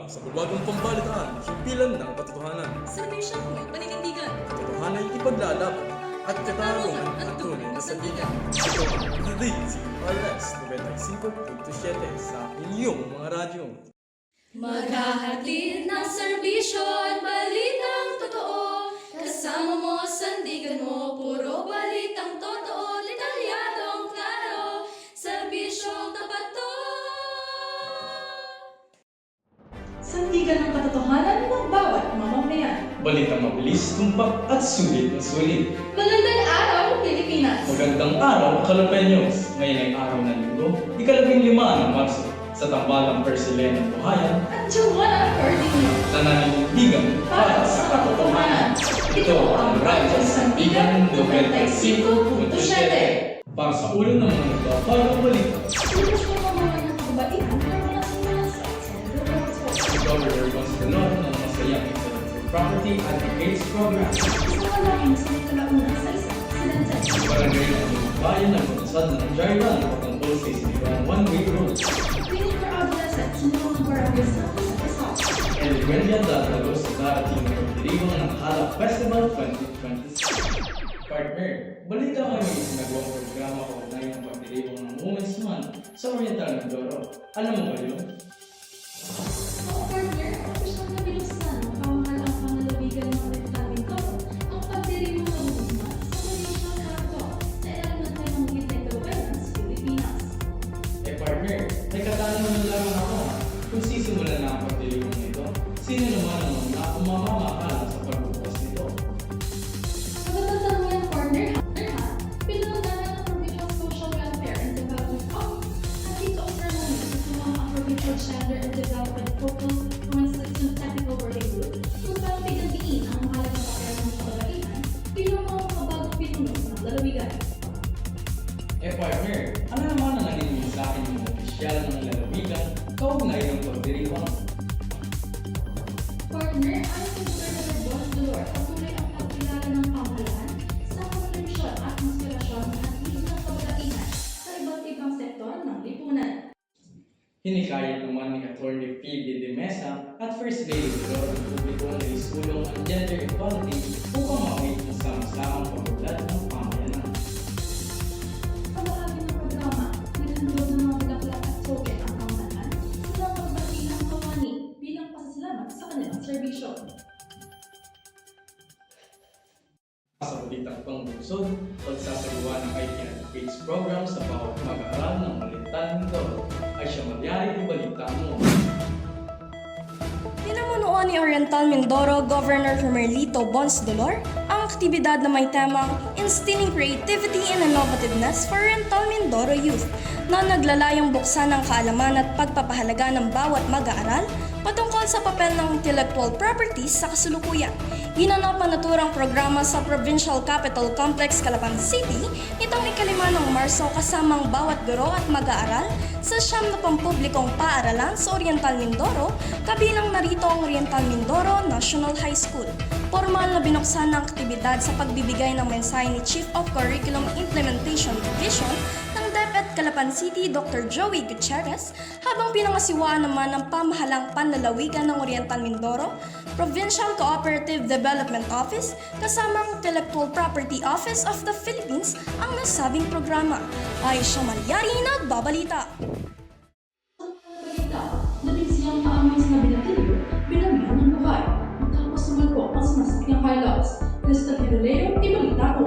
sa bagong pambalitaan, himpilan ng katotohanan. Serbisyong paninindigan. Katotohanan ay ipaglalaban at katarungan ang tunay na sandigan. Ito ang The Daily CRS 95.7 sa inyong mga radyo. Maghahatid ng serbisyo at balitang totoo. Kasama mo, sandigan mo, puro balitang totoo. Detalyadong klaro, serbisyong tapat to. Sandigan ng katotohanan ng bawat mamamayan. Balitang mabilis, tumpak at sulit na sulit. Magandang araw, Pilipinas! Magandang araw, Kalapeños! Ngayon ay araw ng linggo, ika-15 ng Marso, sa tambalang Persilen ng Buhayan, At Joanna Cardino. na naninindigan para sa katotohanan. Ito ang Radyo Sandigan 95.7. Para sa ulo ng mga nagbabagang balita, Tulos mo ang mga nakabaihan na mula simula sa Senator Roberto. si Governor Constantino ng masayang intellectual property advocates program. Isang malaking sinikalaunan sa isang presidente. Barangay ng mga bayan ng pagkasad ng Jairan patungkol sa isinigang one-way road. Piling for adolescents ng mga barangays na isa-isa. And Wendia Dadalo sa darating na pagdiriwang ng Halak Festival 2026. Partner, balita kami isinagawang programa ko na yung pagdiriwang ng Women's Month sa Oriental Mindoro. Alam mo ba yun? Ako, partner, official na binusan ng pamahalang panlalawigan ng Oriental Mindoro ang pagdiriwang ng movement sa Malaysia Carto sa ilalim ng Temang Gitay Governance, Pilipinas. Partner, may katanungan lamang ako. Kung sisimulan na ang pagdiriwang nito, sino naman ang mga umamamakalan sa pagbubukas nito? Magandang tanong yan, partner. Pinuntahan ng Provincial Social Welfare and Development Office at dito ang ceremony sa mga Provincial Gender and Development Focal Constituent Technical Working Group kung saan pinagdiin ang mahalagang papel ng kababaihan bilang mga kabagong pinuno ng lalawigan. Partner, ano naman ang naging mensahe ng mga opisyal ng lalawigan kaugnay ng pagdiriwang? Partner, ayon kay Senator Boss Dolor, patuloy ang pagkilala ng pamahalaan sa kontribusyon at inspirasyon at isip ng kababaihan sa iba't ibang sektor ng lipunan. Hinikayat naman ni Atty. Phoebe De Mesa at First Lady Flor ng publiko na isulong ang gender equality upang mawit ang sama-samang pag-ulat ng pamayanan. Sa bahagi ng programa, naghandog ng mga bulaklak at token ang pamahalaan sa mga pagbati ng kawani bilang pasasalamat sa kanilang serbisyo. Sa balitang pangbunsod, pagsasagawa ng IT Advocates Program sa bawat mag-aaral ng Oriental Mindoro ay siya magyari ng balita mo. Pinamunuan ni Oriental Mindoro Governor Romerlito Bons Dolor ang aktibidad na may temang Instilling Creativity and Innovativeness for Oriental Mindoro Youth na naglalayong buksan ng kaalaman at pagpapahalaga ng bawat mag-aaral patungkol sa papel ng intellectual properties sa kasulukuyan. Ginanap ang naturang programa sa Provincial Capital Complex, Calapan City nitong ika-5 ng Marso kasamang bawat guro at mag-aaral sa 90 publikong paaralan sa Oriental Mindoro, kabilang narito ang Oriental Mindoro National High School. Formal na binuksan ng aktibidad sa pagbibigay ng mensahe ni Chief of Curriculum Implementation Division ng DepEd Calapan City, Dr. Joey Gutierrez, habang pinangasiwaan naman ng pamahalang panlalawigan ng Oriental Mindoro, Provincial Cooperative Development Office, kasamang Intellectual Property Office of the Philippines ang nasabing programa. Aisha Malyari, nagbabalita. Sa balita, labing siyang maamay sa binatilyo, binamihan ng buhay. Matapos sumalpok ang sinasakyan Hilux. Crystal Hiruleo, ibalita ko.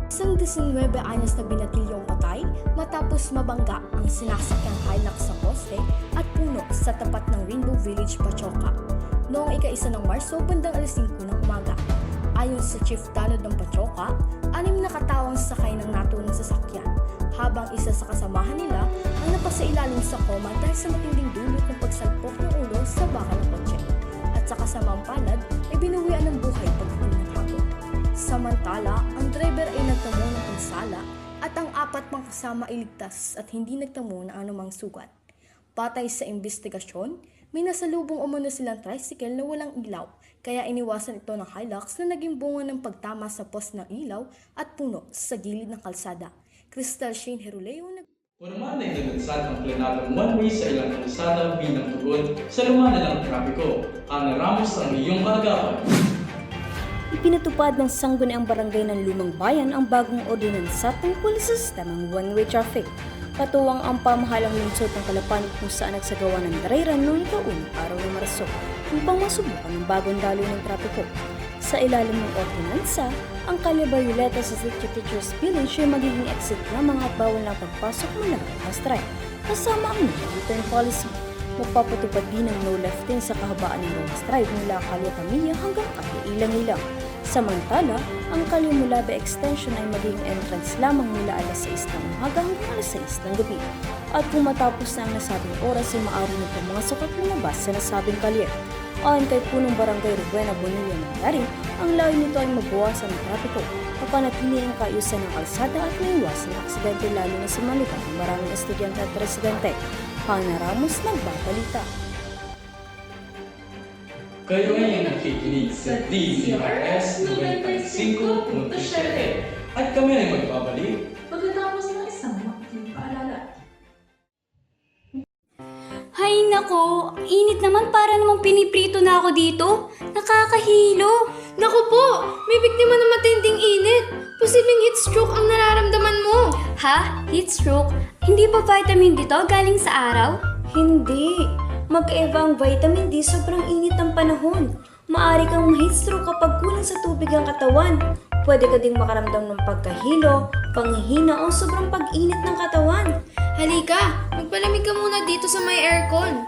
Isang 19 anyos na binatilyong patay matapos mabangga ang sinasakyang Hilux sa poste at puno sa tapat ng Rainbow Village, Pachoca. Noong ika-1 ng Marso, bandang alas 5 ng umaga. Ayon sa Chief Tanod ng Pachoca, 6 na katawang sakay ng naturang sasakyan, habang isa sa kasamahan nila ang napasailalim sa koma dahil sa matinding dulot ng pagsalpok ng ulo sa bakal ng kotse. At sa kasamang palad ay binuwian ng buhay pagdating ng hapon. Samantala, ang driver ay nagtamo ng pinsala at ang 4 pang kasama ay ligtas at hindi nagtamo ng anumang sugat. Patay sa investigasyon, may nasalubong umano silang tricycle na walang ilaw, kaya iniwasan ito ng Hilux na naging bunga ng pagtama sa post ng ilaw at puno sa gilid ng kalsada. Crystal Shane Heruleo, Formal na inalunsad ang planadong one-way sa ilang kalsada bilang tugon sa lumana ng trapiko. Ana Ramos ang iyong kaagapan. Ipinatupad ng Sangguniang Barangay ng Lumang Bayan ang bagong ordinansa tungkol sa sistemang one-way traffic. Patuwang ang pamahalang lungsod ng Calapan kung saan nagsagawa ng darayran noong ikaunang araw ng Marso upang masubukan ng bagong daloy ng trapiko. Sa ilalim ng ordinansa, ang Calle Bayuleta sa City Teachers Village ay magiging exit lamang at bawal na pagpasok mula ng Pastrike, kasama ang no-return policy. Magpapatupad din ng no lefting sa kahabaan ng Rose Drive mula Calle Camilla hanggang Calle Ilang-Ilang. Samantala, ang Calle Mulabe Extension ay magiging entrance lamang mula alas 6 ng umaga hanggang alas 6 ng gabi. At kung matapos na ang nasabing oras ay maaari na pumasok at lumabas sa nasabing kalye. Ayon kay Punong Barangay Rubena Bonilla Mangyari, ang layo nito ay mabawasan ng trapiko, mapanatili ang kaayusan ng kalsada at maiwasan ang aksidente lalo na sa mga lugar ng maraming estudyante at residente. Hana Ramos, nagbabalita. Kayo ngayon nakikinig sa DZRS 95.7 at kami ay magbabalik. Pagkatapos ng isang makiking paalala. Hay nako, init naman para namang piniprito na ako dito. Nakakahilo. Naku po, may biktima ng matinding init. Posibleng heat stroke ang nararamdaman mo. Ha? Heat stroke? Hindi ba vitamin D to galing sa araw? Hindi. Mag-eva ang vitamin D sobrang init ng panahon. Maaari kang ma-heat stroke kapag kulang sa tubig ang katawan. Pwede ka ding makaramdam ng pagkahilo, panghihina o sobrang pag-init ng katawan. Halika, magpalamig ka muna dito sa may aircon.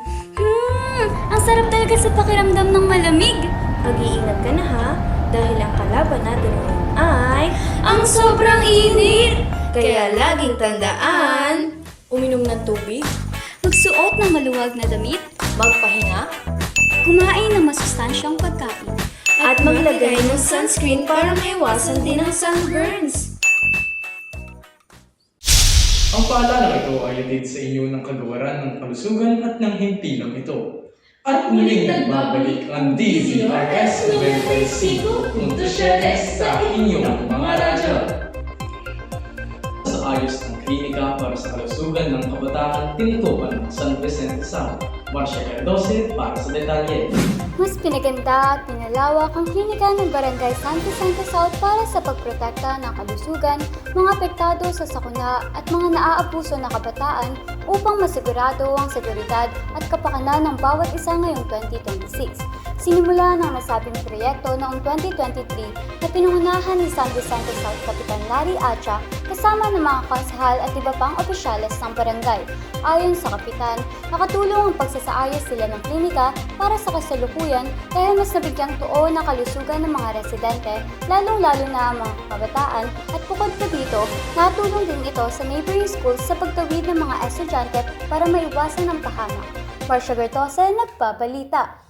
Ang sarap talaga sa pakiramdam ng malamig. Mag-iingat ka na ha, dahil ang kalaban natin ngayon ay Ang sobrang init! Kaya laging tandaan, uminom ng tubig, magsuot ng maluwag na damit, magpahinga, kumain ng masustansyang pagkain, at maglagay ng sunscreen para maiwasan din ang sunburns. Ang paalala ito ay hatid sa inyo ng kagawaran ng kalusugan at ng himpilang ito. At muling nagbabalik ang DZRS 95.7 sa inyong mga radyo. Sa ayos ng klinika para sa kalusugan ng kabataan, tinutukan ng San Vicente South. Marcia Cardoce para sa detalye. Mas pinaganda at pinalawak ang klinika ng Barangay San Vicente South para sa pagprotekta ng kalusugan, mga apektado sa sakuna at mga naaabuso na kabataan upang masigurado ang seguridad at kapakanan ng bawat isa ngayong 2026. Sinimula ng nasabing proyekto noong 2023 na pinungunahan ni San Vicente South Kapitan Larry Acha kasama ng mga konsehal at iba pang opisyales ng barangay. Ayon sa kapitan, nakatulong ang pagsasaayos sila ng klinika para sa kasalukuyan dahil mas nabigyang tuon ang kalusugan ng mga residente, lalong-lalo na ang mga kabataan, at bukod pa dito, natulong din ito sa neighboring schools sa pagtawid ng mga estudyante para maiwasan ang pahamak. Marcia Bertose, nagbabalita.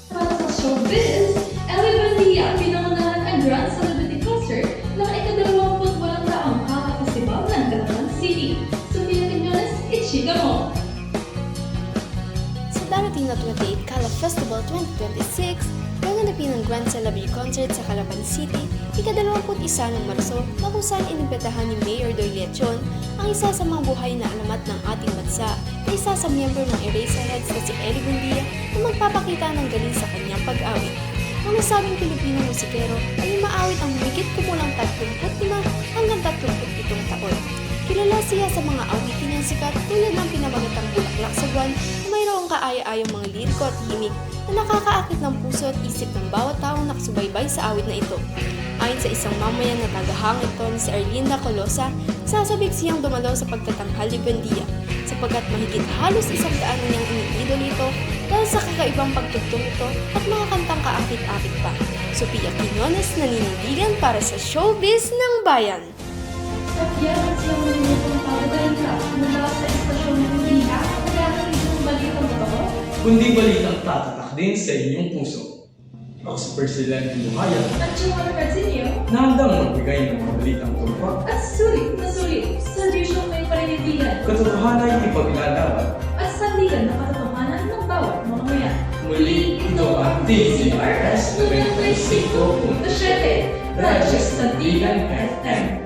Para sa showbiz, Ellie Bonilla pinangunahan ang Grand Celebrity Concert ng ika-28 taong Kaka-Festival ng Calapan City. Sofia Quiñones, ichika mo! Sa darating na 28 Cala Festival 2026, gaganapin ang Grand Celebrity Concert sa Calapan City, ika-21 ng Marso, na kung saan inimbitahan ni Mayor Doy Leachon ang isa sa mga buhay na alamat ng ating bansa na isa sa miyembro ng Eraserheads na si Ellie Bonilla na magpapakita ng galing sa kanyang pag-awit. Ang nasabing Pilipino musikero ay umaawit ang higit kumulang 35 hanggang 37 taon. Kilala siya sa mga awitin niyang sikat tulad ng pinamagatang Bulaklak sa Buwan na mayroong kaaya-ayong mga liriko at himig na nakakaakit ng puso at isip ng bawat taong nakasubaybay sa awit na ito. Ayon sa isang mamayan na tagahangit ito ni si Arlinda Colosa, sasabik siyang dumalo sa pagtatanghal ni Buendia sapagkat mahigit halos 100 na niyang iniidolo ito dahil sa kakaibang pagtugtong ito at mga kantang kaakit-akit pa. Sofia Quiñones, naninindigan para sa Showbiz ng Bayan. At yan ang siyang minutong pagdagalita mula sa istasyon ng Liha kaya ng balitang totoo. Kundi balitang tatatak din sa inyong puso. Ako si Persilente Luhaya At Chumara Carzinio na handang magbigay ng mga balitang tumpak. at sulit na sulit, serbisyong may paninindigan Katotohanan ay ipaglalaban. at sandigan na katotohanan ng bawat mamamayan. Muli, ito ang DZRS 95.7 Radyo Sandigan FM.